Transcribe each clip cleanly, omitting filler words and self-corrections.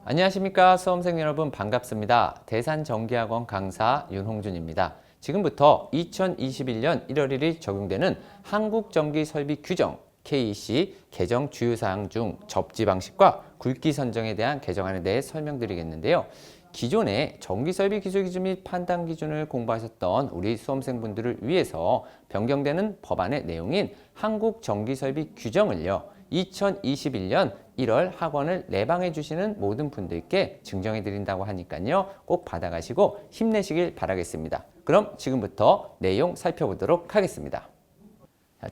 안녕하십니까 수험생 여러분 반갑습니다. 대산전기학원 강사 윤홍준입니다. 지금부터 2021년 1월 1일 적용되는 한국전기설비규정 KEC 개정 주요사항 중 접지 방식과 굵기 선정에 대한 개정안에 대해 설명드리겠는데요. 기존의 전기설비 기술 기준 및 판단 기준을 공부하셨던 우리 수험생분들을 위해서 변경되는 법안의 내용인 한국전기설비 규정을요. 2021년 1월 학원을 내방해 주시는 모든 분들께 증정해 드린다고 하니까요. 꼭 받아가시고 힘내시길 바라겠습니다. 그럼 지금부터 내용 살펴보도록 하겠습니다.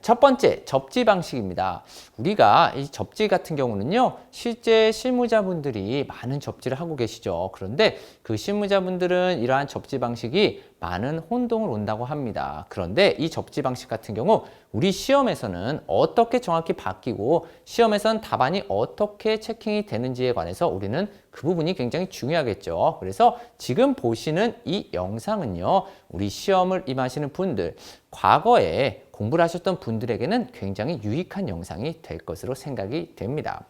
첫 번째, 접지 방식입니다. 우리가 이 접지 같은 경우는요, 실제 실무자분들이 많은 접지를 하고 계시죠. 그런데 그 실무자분들은 이러한 접지 방식이 많은 혼동을 온다고 합니다. 그런데 이 접지 방식 같은 경우 우리 시험에서는 어떻게 정확히 바뀌고 시험에서는 답안이 어떻게 체킹이 되는지에 관해서 우리는 그 부분이 굉장히 중요하겠죠. 그래서 지금 보시는 이 영상은요, 우리 시험을 임하시는 분들, 과거에 공부를 하셨던 분들에게는 굉장히 유익한 영상이 될 것으로 생각이 됩니다.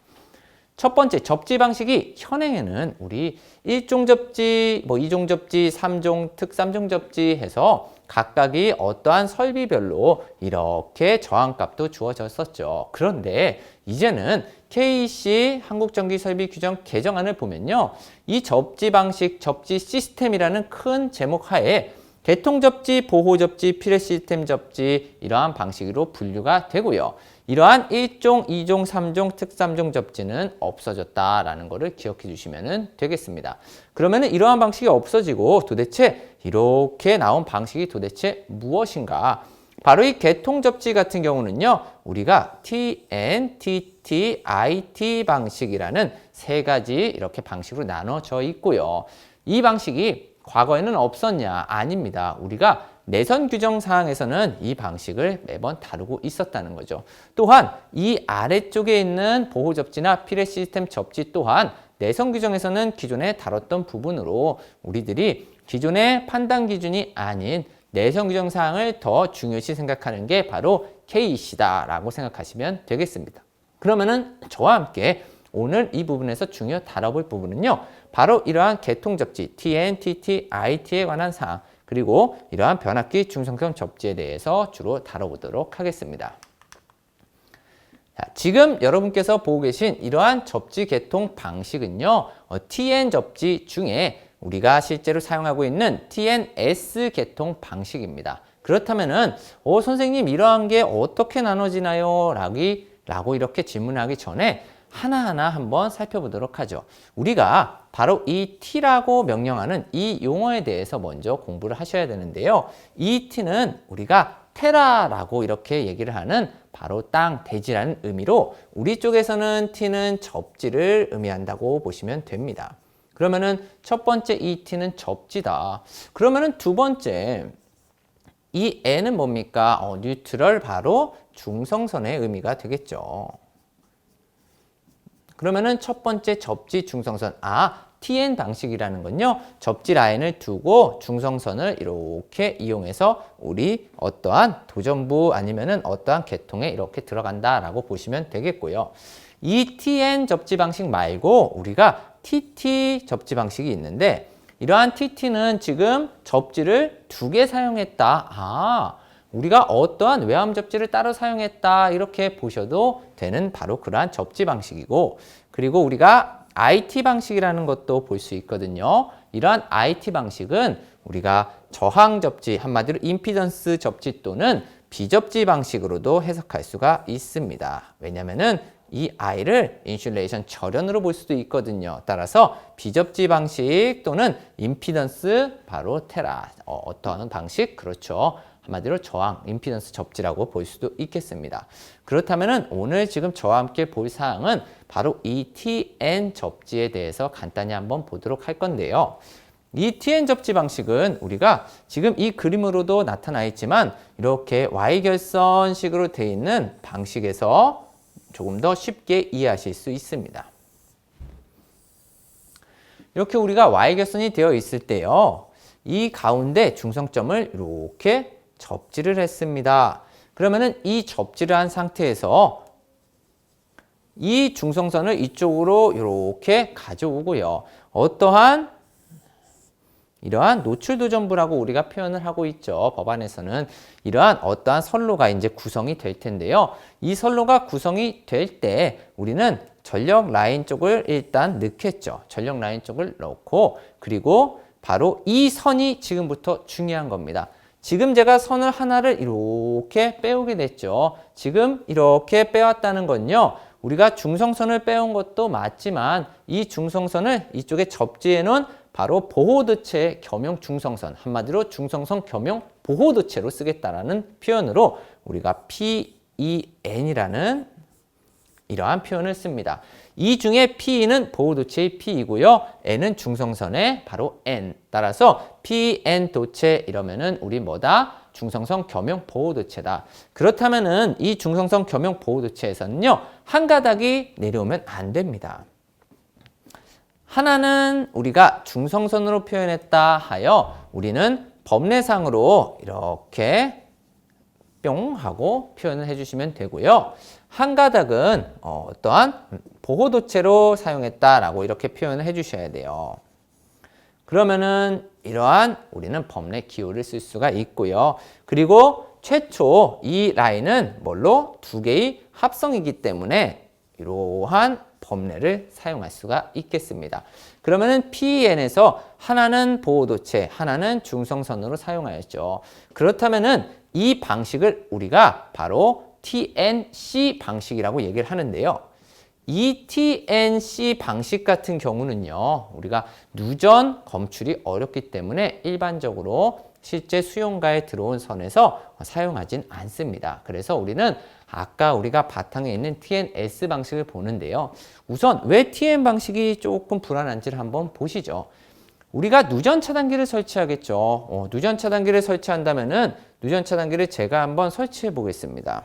첫 번째, 접지 방식이 현행에는 우리 1종 접지, 2종 접지, 3종, 특3종 접지 해서 각각이 어떠한 설비별로 이렇게 저항값도 주어졌었죠. 그런데 이제는 KEC 한국전기설비규정 개정안을 보면요. 이 접지 방식, 접지 시스템이라는 큰 제목 하에 개통접지, 보호접지, 피레시스템 접지 이러한 방식으로 분류가 되고요. 이러한 1종, 2종, 3종, 특3종 접지는 없어졌다라는 것을 기억해 주시면 되겠습니다. 그러면 이러한 방식이 없어지고 도대체 이렇게 나온 방식이 도대체 무엇인가? 바로 이 개통접지 같은 경우는요. 우리가 TN, TT, IT 방식이라는 세 가지 이렇게 방식으로 나눠져 있고요. 이 방식이 과거에는 없었냐? 아닙니다. 우리가 내선 규정 사항에서는 이 방식을 매번 다루고 있었다는 거죠. 또한 이 아래쪽에 있는 보호 접지나 피레 시스템 접지 또한 내선 규정에서는 기존에 다뤘던 부분으로 우리들이 기존의 판단 기준이 아닌 내선 규정 사항을 더 중요시 생각하는 게 바로 KEC다라고 생각하시면 되겠습니다. 그러면은 저와 함께 오늘 이 부분에서 중요 다뤄볼 부분은요. 바로 이러한 개통접지, TN, TT, IT에 관한 사항, 그리고 이러한 변압기 중성성 접지에 대해서 주로 다뤄보도록 하겠습니다. 자, 지금 여러분께서 보고 계신 이러한 접지 개통 방식은요. TN 접지 중에 우리가 실제로 사용하고 있는 TNS 개통 방식입니다. 그렇다면은 선생님 이러한 게 어떻게 나눠지나요? 라고 이렇게 질문하기 전에 하나하나 한번 살펴보도록 하죠. 우리가 바로 이 T라고 명령하는 이 용어에 대해서 먼저 공부를 하셔야 되는데요. 이 T는 우리가 테라라고 이렇게 얘기를 하는 바로 땅, 대지라는 의미로 우리 쪽에서는 T는 접지를 의미한다고 보시면 됩니다. 그러면은 첫 번째 이 T는 접지다. 그러면은 두 번째 이 N은 뭡니까? 뉴트럴 바로 중성선의 의미가 되겠죠. 그러면은 첫 번째 접지 중성선, TN 방식이라는 건요. 접지 라인을 두고 중성선을 이렇게 이용해서 우리 어떠한 도전부 아니면은 어떠한 계통에 이렇게 들어간다라고 보시면 되겠고요. 이 TN 접지 방식 말고 우리가 TT 접지 방식이 있는데 이러한 TT는 지금 접지를 두 개 사용했다. 우리가 어떠한 외암 접지를 따로 사용했다 이렇게 보셔도 되는 바로 그러한 접지 방식이고 그리고 우리가 IT 방식이라는 것도 볼 수 있거든요. 이러한 IT 방식은 우리가 저항 접지 한마디로 임피던스 접지 또는 비접지 방식으로도 해석할 수가 있습니다. 왜냐하면은 이 I를 인슐레이션 절연으로 볼 수도 있거든요. 따라서 비접지 방식 또는 임피던스 바로 테라 어떠한 방식 그렇죠. 한마디로 저항, 임피던스 접지라고 볼 수도 있겠습니다. 그렇다면 오늘 지금 저와 함께 볼 사항은 바로 이 TN 접지에 대해서 간단히 한번 보도록 할 건데요. 이 TN 접지 방식은 우리가 지금 이 그림으로도 나타나 있지만 이렇게 Y결선식으로 되어 있는 방식에서 조금 더 쉽게 이해하실 수 있습니다. 이렇게 우리가 Y결선이 되어 있을 때요. 이 가운데 중성점을 이렇게 접지를 했습니다. 그러면은 이 접지를 한 상태에서 이 중성선을 이쪽으로 이렇게 가져오고요. 어떠한 이러한 노출도전부라고 우리가 표현을 하고 있죠. 법안에서는 이러한 어떠한 선로가 이제 구성이 될 텐데요. 이 선로가 구성이 될 때 우리는 전력 라인 쪽을 일단 넣겠죠. 전력 라인 쪽을 넣고 그리고 바로 이 선이 지금부터 중요한 겁니다. 지금 제가 선을 하나를 이렇게 빼오게 됐죠. 지금 이렇게 빼왔다는 건요. 우리가 중성선을 빼온 것도 맞지만 이 중성선을 이쪽에 접지해 놓은 바로 보호도체 겸용 중성선, 한마디로 중성선 겸용 보호도체로 쓰겠다라는 표현으로 우리가 PEN이라는 이러한 표현을 씁니다. 이 중에 P는 보호도체의 P이고요. N은 중성선의 바로 N. 따라서 PN 도체 이러면은 우리 뭐다? 중성선 겸용 보호도체다. 그렇다면은 이 중성선 겸용 보호도체에서는요. 한 가닥이 내려오면 안 됩니다. 하나는 우리가 중성선으로 표현했다 하여 우리는 법례상으로 이렇게 뿅 하고 표현을 해주시면 되고요. 한 가닥은 어떠한 보호도체로 사용했다라고 이렇게 표현을 해주셔야 돼요. 그러면은 이러한 우리는 법례 기호를 쓸 수가 있고요. 그리고 최초 이 라인은 뭘로? 두 개의 합성이기 때문에 이러한 법례를 사용할 수가 있겠습니다. 그러면은 PN에서 하나는 보호도체, 하나는 중성선으로 사용하였죠. 그렇다면은 이 방식을 우리가 바로 TNC 방식이라고 얘기를 하는데요. 이 TNC 방식 같은 경우는요. 우리가 누전 검출이 어렵기 때문에 일반적으로 실제 수용가에 들어온 선에서 사용하진 않습니다. 그래서 우리는 아까 우리가 바탕에 있는 TNS 방식을 보는데요. 우선 왜 TN 방식이 조금 불안한지를 한번 보시죠. 우리가 누전 차단기를 설치하겠죠. 누전 차단기를 설치한다면은 누전 차단기를 제가 한번 설치해 보겠습니다.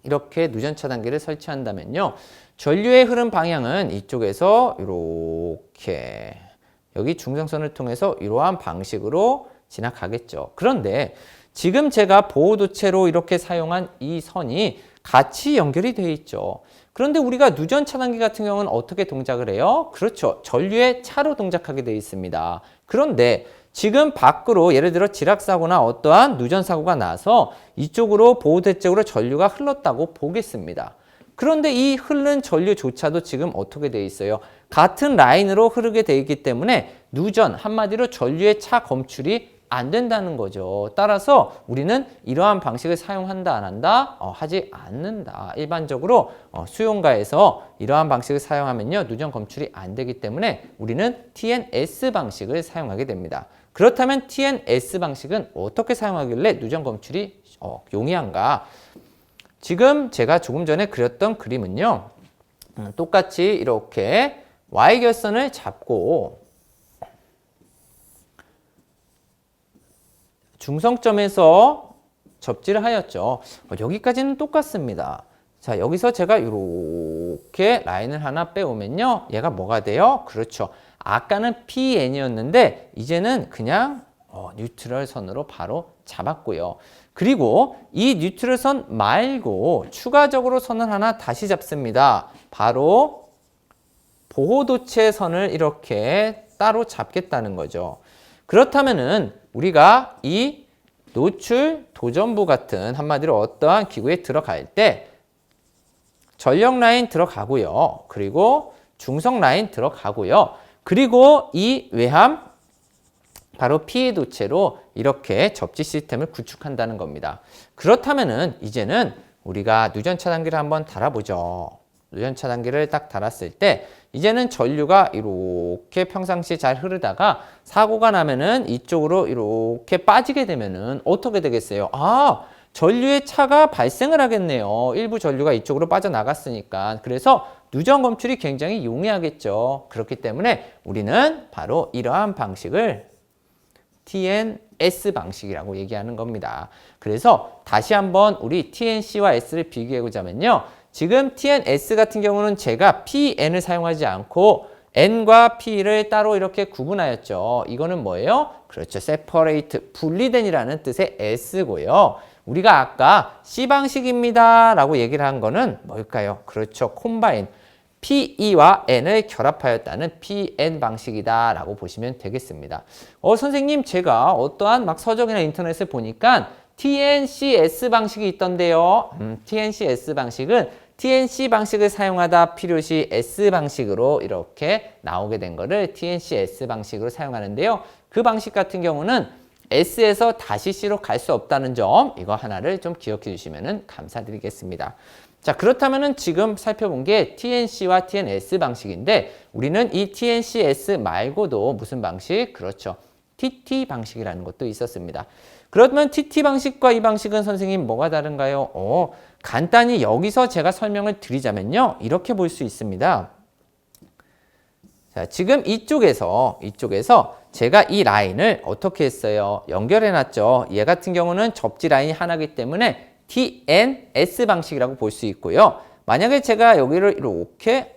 이렇게 누전 차단기를 설치한다면요. 전류의 흐름 방향은 이쪽에서 이렇게 여기 중성선을 통해서 이러한 방식으로 지나가겠죠. 그런데 지금 제가 보호도체로 이렇게 사용한 이 선이 같이 연결이 되어 있죠. 그런데 우리가 누전 차단기 같은 경우는 어떻게 동작을 해요? 그렇죠. 전류의 차로 동작하게 되어 있습니다. 그런데 지금 밖으로 예를 들어 지락사고나 어떠한 누전사고가 나서 이쪽으로 보호대 쪽으로 전류가 흘렀다고 보겠습니다. 그런데 이 흐른 전류조차도 지금 어떻게 되어 있어요? 같은 라인으로 흐르게 되어 있기 때문에 누전, 한마디로 전류의 차 검출이 안 된다는 거죠. 따라서 우리는 이러한 방식을 사용한다, 안 한다? 하지 않는다. 일반적으로 수용가에서 이러한 방식을 사용하면요. 누전 검출이 안 되기 때문에 우리는 TNS 방식을 사용하게 됩니다. 그렇다면 TNS 방식은 어떻게 사용하길래 누전 검출이 용이한가? 지금 제가 조금 전에 그렸던 그림은요. 똑같이 이렇게 Y결선을 잡고 중성점에서 접지를 하였죠. 여기까지는 똑같습니다. 자, 여기서 제가 이렇게 라인을 하나 빼오면요. 얘가 뭐가 돼요? 그렇죠. 아까는 PN이었는데 이제는 그냥 뉴트럴 선으로 바로 잡았고요. 그리고 이 뉴트럴 선 말고 추가적으로 선을 하나 다시 잡습니다. 바로 보호도체 선을 이렇게 따로 잡겠다는 거죠. 그렇다면은 우리가 이 노출 도전부 같은 한마디로 어떠한 기구에 들어갈 때 전력 라인 들어가고요. 그리고 중성 라인 들어가고요. 그리고 이 외함 바로 피해 도체로 이렇게 접지 시스템을 구축한다는 겁니다. 그렇다면은 이제는 우리가 누전 차단기를 한번 달아보죠. 누전 차단기를 딱 달았을 때 이제는 전류가 이렇게 평상시 잘 흐르다가 사고가 나면은 이쪽으로 이렇게 빠지게 되면은 어떻게 되겠어요? 전류의 차가 발생을 하겠네요. 일부 전류가 이쪽으로 빠져나갔으니까. 그래서 누전 검출이 굉장히 용이하겠죠. 그렇기 때문에 우리는 바로 이러한 방식을 TNS 방식이라고 얘기하는 겁니다. 그래서 다시 한번 우리 TNC와 S를 비교해 보자면요. 지금 TNS 같은 경우는 제가 PN을 사용하지 않고 N과 P를 따로 이렇게 구분하였죠. 이거는 뭐예요? 그렇죠. separate, 분리된이라는 뜻의 S고요. 우리가 아까 C 방식입니다 라고 얘기를 한 거는 뭘까요? 그렇죠. 콤바인. PE와 N을 결합하였다는 PN 방식이다 라고 보시면 되겠습니다. 선생님 제가 어떠한 막 서적이나 인터넷을 보니까 TNCS 방식이 있던데요. TNCS 방식은 TNC 방식을 사용하다 필요시 S 방식으로 이렇게 나오게 된 거를 TNCS 방식으로 사용하는데요. 그 방식 같은 경우는 S에서 다시 C로 갈 수 없다는 점 이거 하나를 좀 기억해 주시면 감사드리겠습니다. 자, 그렇다면은 지금 살펴본 게 TNC와 TNS 방식인데 우리는 이 TNCS 말고도 무슨 방식? 그렇죠. TT 방식이라는 것도 있었습니다. 그러면 TT 방식과 이 방식은 선생님 뭐가 다른가요? 간단히 여기서 제가 설명을 드리자면요. 이렇게 볼 수 있습니다. 자, 지금 이쪽에서 제가 이 라인을 어떻게 했어요? 연결해 놨죠. 얘 같은 경우는 접지 라인이 하나이기 때문에 TNS 방식이라고 볼 수 있고요. 만약에 제가 여기를 이렇게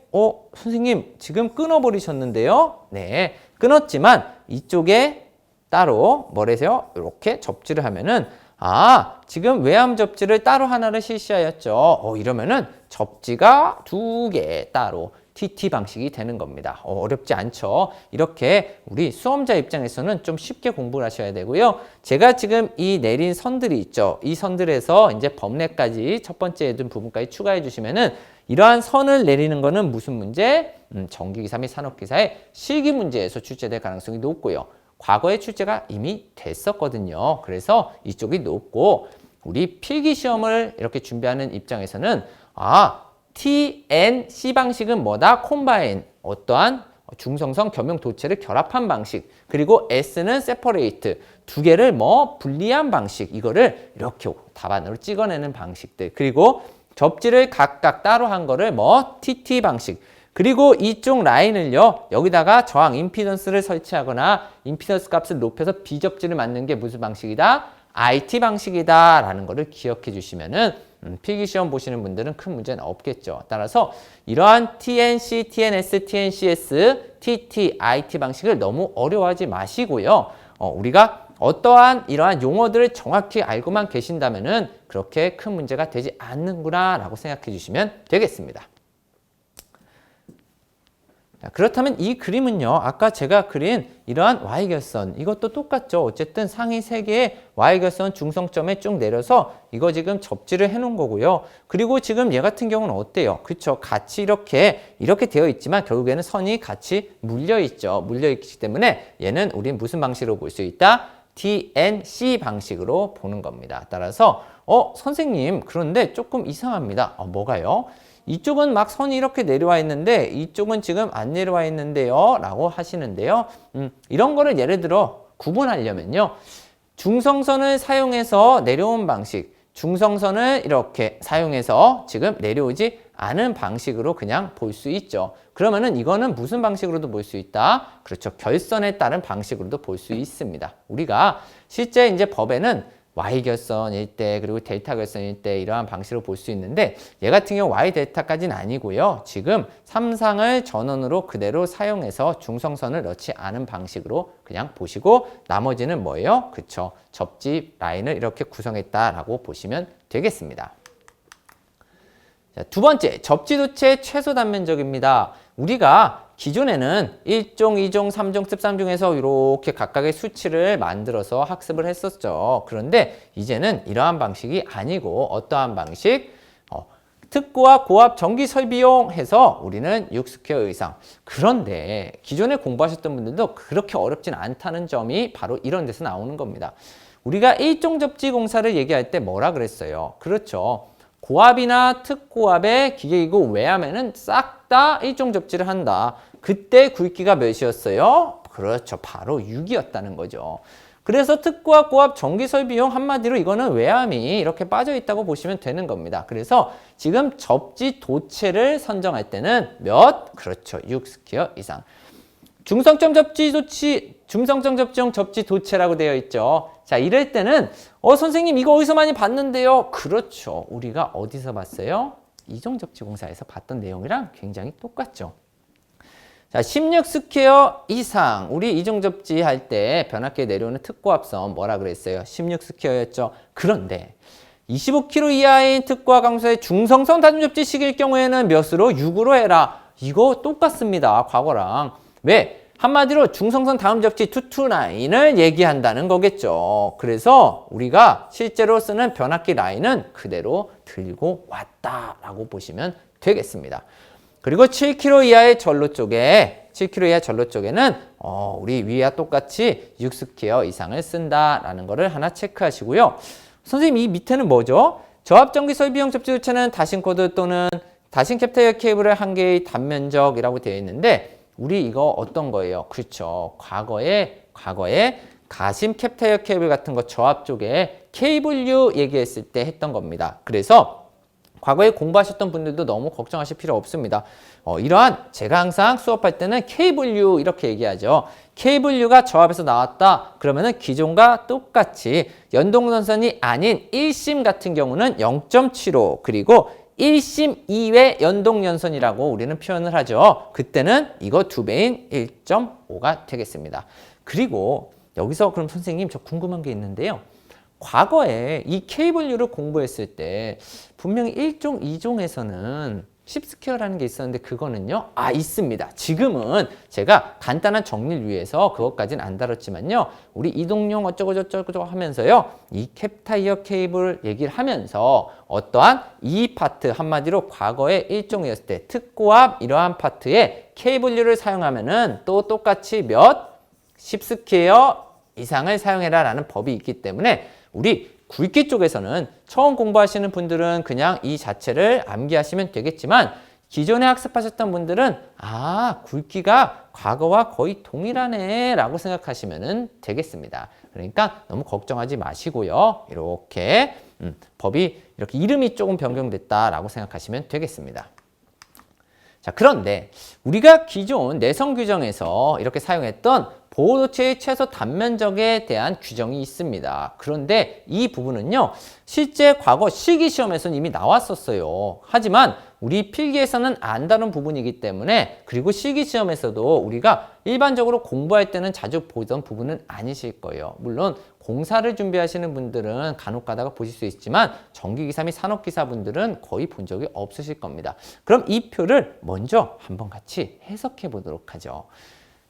선생님 지금 끊어버리셨는데요. 네, 끊었지만 이쪽에 따로 뭐래세요? 이렇게 접지를 하면은 지금 외암 접지를 따로 하나를 실시하였죠. 이러면은 접지가 두 개 따로 TT 방식이 되는 겁니다. 어렵지 않죠? 이렇게 우리 수험자 입장에서는 좀 쉽게 공부를 하셔야 되고요. 제가 지금 이 내린 선들이 있죠. 이 선들에서 이제 범례까지 첫 번째 부분까지 추가해 주시면은 이러한 선을 내리는 거는 무슨 문제? 전기기사 및 산업기사의 실기 문제에서 출제될 가능성이 높고요. 과거에 출제가 이미 됐었거든요. 그래서 이쪽이 높고 우리 필기시험을 이렇게 준비하는 입장에서는 TNC 방식은 뭐다? 콤바인, 어떠한 중성성 겸용 도체를 결합한 방식. 그리고 S는 세퍼레이트, 두 개를 분리한 방식. 이거를 이렇게 답안으로 찍어내는 방식들. 그리고 접지를 각각 따로 한 거를 TT 방식. 그리고 이쪽 라인을요, 여기다가 저항 임피던스를 설치하거나 임피던스 값을 높여서 비접지를 맞는 게 무슨 방식이다? IT 방식이다 라는 거를 기억해 주시면은 필기시험 보시는 분들은 큰 문제는 없겠죠. 따라서 이러한 TNC, TNS, TNCS, TT, IT 방식을 너무 어려워하지 마시고요. 우리가 어떠한 이러한 용어들을 정확히 알고만 계신다면은 그렇게 큰 문제가 되지 않는구나 라고 생각해 주시면 되겠습니다. 그렇다면 이 그림은요, 아까 제가 그린 이러한 Y결선, 이것도 똑같죠. 어쨌든 상위 3개의 Y결선 중성점에 쭉 내려서 이거 지금 접지를 해 놓은 거고요. 그리고 지금 얘 같은 경우는 어때요? 그쵸? 같이 이렇게 되어 있지만 결국에는 선이 같이 물려 있죠. 물려 있기 때문에 얘는 우린 무슨 방식으로 볼 수 있다? TNC 방식으로 보는 겁니다. 따라서 선생님 그런데 조금 이상합니다. 뭐가요? 이쪽은 막 선이 이렇게 내려와 있는데 이쪽은 지금 안 내려와 있는데요 라고 하시는데요. 이런 거를 예를 들어 구분하려면요. 중성선을 사용해서 내려온 방식, 중성선을 이렇게 사용해서 지금 내려오지 않은 방식으로 그냥 볼 수 있죠. 그러면은 이거는 무슨 방식으로도 볼 수 있다? 그렇죠. 결선에 따른 방식으로도 볼 수 있습니다. 우리가 실제 이제 법에는 Y결선일 때 그리고 델타 결선일 때 이러한 방식으로 볼 수 있는데 얘 같은 경우 Y 델타까지는 아니고요. 지금 3상을 전원으로 그대로 사용해서 중성선을 넣지 않은 방식으로 그냥 보시고 나머지는 뭐예요? 그쵸. 접지 라인을 이렇게 구성했다라고 보시면 되겠습니다. 자, 두 번째, 접지도체의 최소 단면적입니다. 우리가 기존에는 1종, 2종, 3종, 특3 중에서 이렇게 각각의 수치를 만들어서 학습을 했었죠. 그런데 이제는 이러한 방식이 아니고 어떠한 방식? 특고와 고압 전기 설비용 해서 우리는 6스퀘어 이상. 그런데 기존에 공부하셨던 분들도 그렇게 어렵진 않다는 점이 바로 이런 데서 나오는 겁니다. 우리가 1종 접지 공사를 얘기할 때 뭐라 그랬어요? 그렇죠. 고압이나 특고압의 기계기구 외암에는 싹 다 1종 접지를 한다. 그때 굵기가 몇이었어요? 그렇죠. 바로 6이었다는 거죠. 그래서 특고압, 고압, 전기설비용 한마디로 이거는 외암이 이렇게 빠져 있다고 보시면 되는 겁니다. 그래서 지금 접지 도체를 선정할 때는 몇? 그렇죠. 6스퀘어 이상. 중성점 접지용 접지 도체라고 되어 있죠. 자, 이럴 때는 선생님 이거 어디서 많이 봤는데요? 그렇죠. 우리가 어디서 봤어요? 이종 접지 공사에서 봤던 내용이랑 굉장히 똑같죠. 자, 16 스퀘어 이상. 우리 이중접지 할 때 변압기에 내려오는 특고합선 뭐라 그랬어요? 16 스퀘어였죠. 그런데 25km 이하인 특고합 강수의 중성선 다중접지식일 경우에는 몇으로? 6으로 해라. 이거 똑같습니다. 과거랑. 왜? 한마디로 중성선 다음 접지 투투 라인을 얘기한다는 거겠죠. 그래서 우리가 실제로 쓰는 변압기 라인은 그대로 들고 왔다라고 보시면 되겠습니다. 그리고 7km 이하의 전로 쪽에 7km 이하 전로 쪽에는 우리 위와 똑같이 6스퀘어 이상을 쓴다라는 거를 하나 체크하시고요. 선생님 이 밑에는 뭐죠? 저압전기 설비용 접지 교체는 다신 코드 또는 다신 캡타이어 케이블의 한 개의 단면적이라고 되어 있는데 우리 이거 어떤 거예요? 그렇죠. 과거에 가심 캡타이어 케이블 같은 거 저압 쪽에 케이블류 얘기했을 때 했던 겁니다. 그래서 과거에 공부하셨던 분들도 너무 걱정하실 필요 없습니다. 이러한 제가 항상 수업할 때는 케이블류 이렇게 얘기하죠. 케이블류가 저압에서 나왔다. 그러면은 기존과 똑같이 연동전선이 아닌 1심 같은 경우는 0.75 그리고 1심 이외 연동연선이라고 우리는 표현을 하죠. 그때는 이거 2배인 1.5가 되겠습니다. 그리고 여기서 그럼 선생님 저 궁금한 게 있는데요. 과거에 이 케이블류를 공부했을 때 분명히 1종, 2종에서는 10스퀘어라는 게 있었는데 그거는요. 있습니다. 지금은 제가 간단한 정리를 위해서 그것까지는 안 다뤘지만요. 우리 이동용 어쩌고저쩌고 하면서요. 이 캡타이어 케이블 얘기를 하면서 어떠한 이 파트 한마디로 과거에 1종이었을 때 특고압 이러한 파트에 케이블류를 사용하면은 또 똑같이 몇? 10스퀘어 이상을 사용해라 라는 법이 있기 때문에 우리 굵기 쪽에서는 처음 공부하시는 분들은 그냥 이 자체를 암기하시면 되겠지만 기존에 학습하셨던 분들은 굵기가 과거와 거의 동일하네 라고 생각하시면 되겠습니다. 그러니까 너무 걱정하지 마시고요. 이렇게 법이 이렇게 이름이 조금 변경됐다라고 생각하시면 되겠습니다. 자, 그런데 우리가 기존 내성 규정에서 이렇게 사용했던 보호도체의 최소 단면적에 대한 규정이 있습니다. 그런데 이 부분은요, 실제 과거 실기시험에서는 이미 나왔었어요. 하지만 우리 필기에서는 안 다룬 부분이기 때문에 그리고 실기시험에서도 우리가 일반적으로 공부할 때는 자주 보던 부분은 아니실 거예요. 물론 공사를 준비하시는 분들은 간혹 가다가 보실 수 있지만 전기기사 및 산업기사분들은 거의 본 적이 없으실 겁니다. 그럼 이 표를 먼저 한번 같이 해석해 보도록 하죠.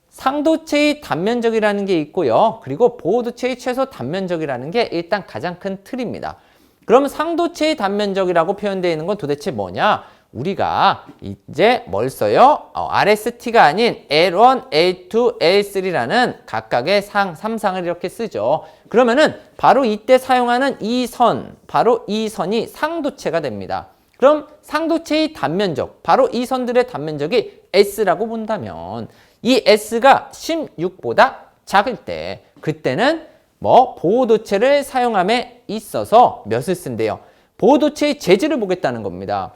상도체의 단면적이라는 게 있고요. 그리고 보호도체의 최소 단면적이라는 게 일단 가장 큰 틀입니다. 그럼 상도체의 단면적이라고 표현되어 있는 건 도대체 뭐냐? 우리가 이제 뭘 써요? RST가 아닌 L1, L2, L3라는 각각의 3상을 이렇게 쓰죠. 그러면은 바로 이때 사용하는 이 선, 바로 이 선이 상도체가 됩니다. 그럼 상도체의 단면적, 바로 이 선들의 단면적이 S라고 본다면 이 S가 16보다 작을 때 그때는 보호도체를 사용함에 있어서 몇을 쓴대요? 보호도체의 재질을 보겠다는 겁니다.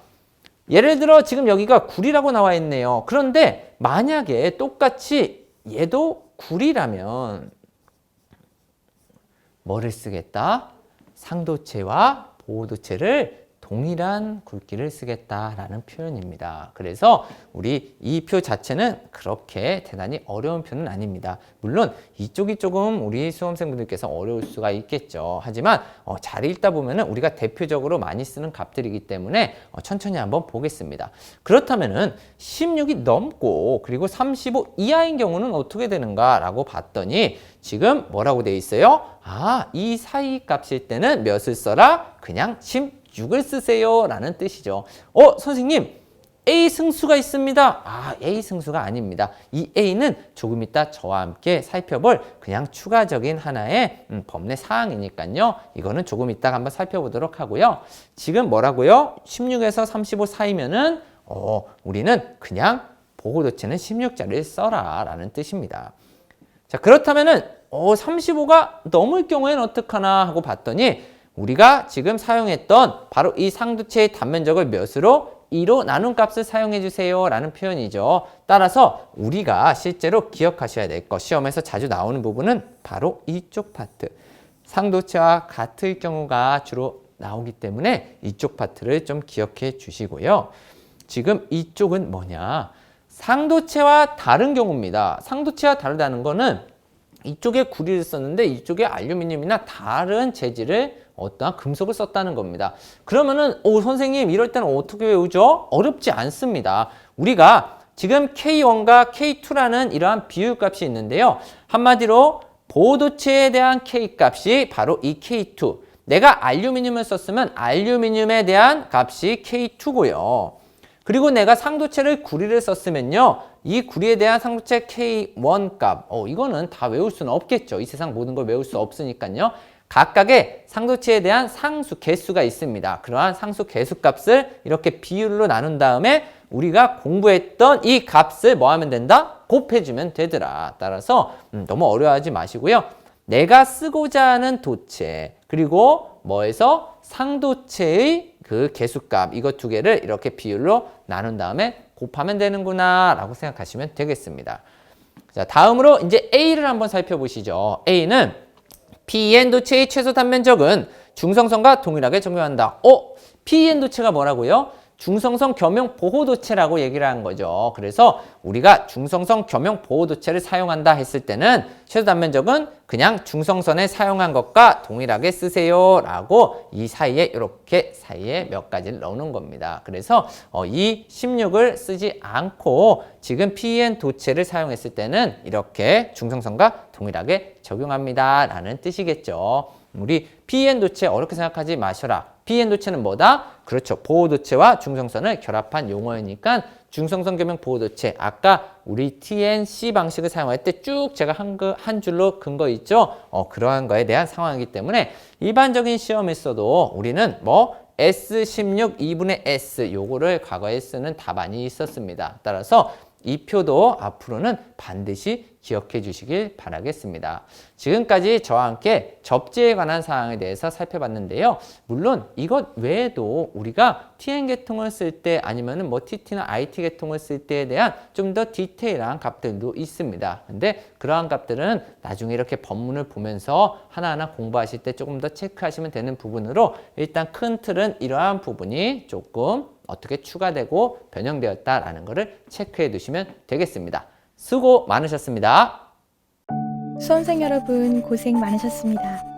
예를 들어 지금 여기가 굴이라고 나와 있네요. 그런데 만약에 똑같이 얘도 굴이라면 뭐를 쓰겠다? 상도체와 보호도체를 동일한 굵기를 쓰겠다라는 표현입니다. 그래서 우리 이 표 자체는 그렇게 대단히 어려운 표는 아닙니다. 물론 이쪽이 조금 우리 수험생분들께서 어려울 수가 있겠죠. 하지만 잘 읽다 보면은 우리가 대표적으로 많이 쓰는 값들이기 때문에 천천히 한번 보겠습니다. 그렇다면은 16이 넘고 그리고 35 이하인 경우는 어떻게 되는가라고 봤더니 지금 뭐라고 돼 있어요? 이 사이 값일 때는 몇을 써라? 그냥 16을 쓰세요 라는 뜻이죠. 선생님 A 승수가 있습니다. A 승수가 아닙니다. 이 A는 조금 이따 저와 함께 살펴볼 그냥 추가적인 하나의 법내 사항이니까요. 이거는 조금 이따 한번 살펴보도록 하고요. 지금 뭐라고요? 16에서 35 사이면은 우리는 그냥 보호도체는 16자리를 써라 라는 뜻입니다. 자, 그렇다면은 35가 넘을 경우에는 어떡하나 하고 봤더니 우리가 지금 사용했던 바로 이 상도체의 단면적을 몇으로? 2로 나눈 값을 사용해 주세요 라는 표현이죠. 따라서 우리가 실제로 기억하셔야 될 것, 시험에서 자주 나오는 부분은 바로 이쪽 파트. 상도체와 같을 경우가 주로 나오기 때문에 이쪽 파트를 좀 기억해 주시고요. 지금 이쪽은 뭐냐? 상도체와 다른 경우입니다. 상도체와 다르다는 거는 이쪽에 구리를 썼는데 이쪽에 알루미늄이나 다른 재질의 어떠한 금속을 썼다는 겁니다. 그러면은 선생님 이럴 때는 어떻게 외우죠? 어렵지 않습니다. 우리가 지금 K1과 K2라는 이러한 비율값이 있는데요. 한마디로 보호도체에 대한 K값이 바로 이 K2. 내가 알루미늄을 썼으면 알루미늄에 대한 값이 K2고요. 그리고 내가 상도체를 구리를 썼으면요. 이 구리에 대한 상도체 K1 값. 이거는 다 외울 수는 없겠죠. 이 세상 모든 걸 외울 수 없으니까요. 각각의 상도체에 대한 상수 개수가 있습니다. 그러한 상수 개수 값을 이렇게 비율로 나눈 다음에 우리가 공부했던 이 값을 뭐 하면 된다? 곱해주면 되더라. 따라서 너무 어려워하지 마시고요. 내가 쓰고자 하는 도체 그리고 뭐에서 상도체의 그 개수값 이것 두 개를 이렇게 비율로 나눈 다음에 곱하면 되는구나 라고 생각하시면 되겠습니다. 자, 다음으로 이제 A를 한번 살펴보시죠. A는 PEN 도체의 최소 단면적은 중성선과 동일하게 적용한다. PEN 도체가 뭐라고요? 중성선 겸용 보호도체라고 얘기를 한 거죠. 그래서 우리가 중성선 겸용 보호도체를 사용한다 했을 때는 최소 단면적은 그냥 중성선에 사용한 것과 동일하게 쓰세요 라고 이 사이에 이렇게 사이에 몇 가지를 넣는 겁니다. 그래서 이 16을 쓰지 않고 지금 PEN 도체를 사용했을 때는 이렇게 중성선과 동일하게 적용합니다 라는 뜻이겠죠. 우리 PEN 도체 어렵게 생각하지 마셔라. PEN 도체는 뭐다? 그렇죠. 보호도체와 중성선을 결합한 용어이니까 중성선 겸용 보호도체. 아까 우리 TNC 방식을 사용할 때 쭉 제가 한 줄로 근거 있죠? 그러한 거에 대한 상황이기 때문에 일반적인 시험에서도 우리는 뭐 S16 2분의 S 요거를 과거에 쓰는 답안이 있었습니다. 따라서 이 표도 앞으로는 반드시 기억해 주시길 바라겠습니다. 지금까지 저와 함께 접지에 관한 사항에 대해서 살펴봤는데요. 물론 이것 외에도 우리가 TN 계통을 쓸 때 아니면은 뭐 TT나 IT 계통을 쓸 때에 대한 좀 더 디테일한 값들도 있습니다. 근데 그러한 값들은 나중에 이렇게 법문을 보면서 하나하나 공부하실 때 조금 더 체크하시면 되는 부분으로 일단 큰 틀은 이러한 부분이 조금 어떻게 추가되고 변형되었다라는 것을 체크해 두시면 되겠습니다. 수고 많으셨습니다. 수험생 여러분 고생 많으셨습니다.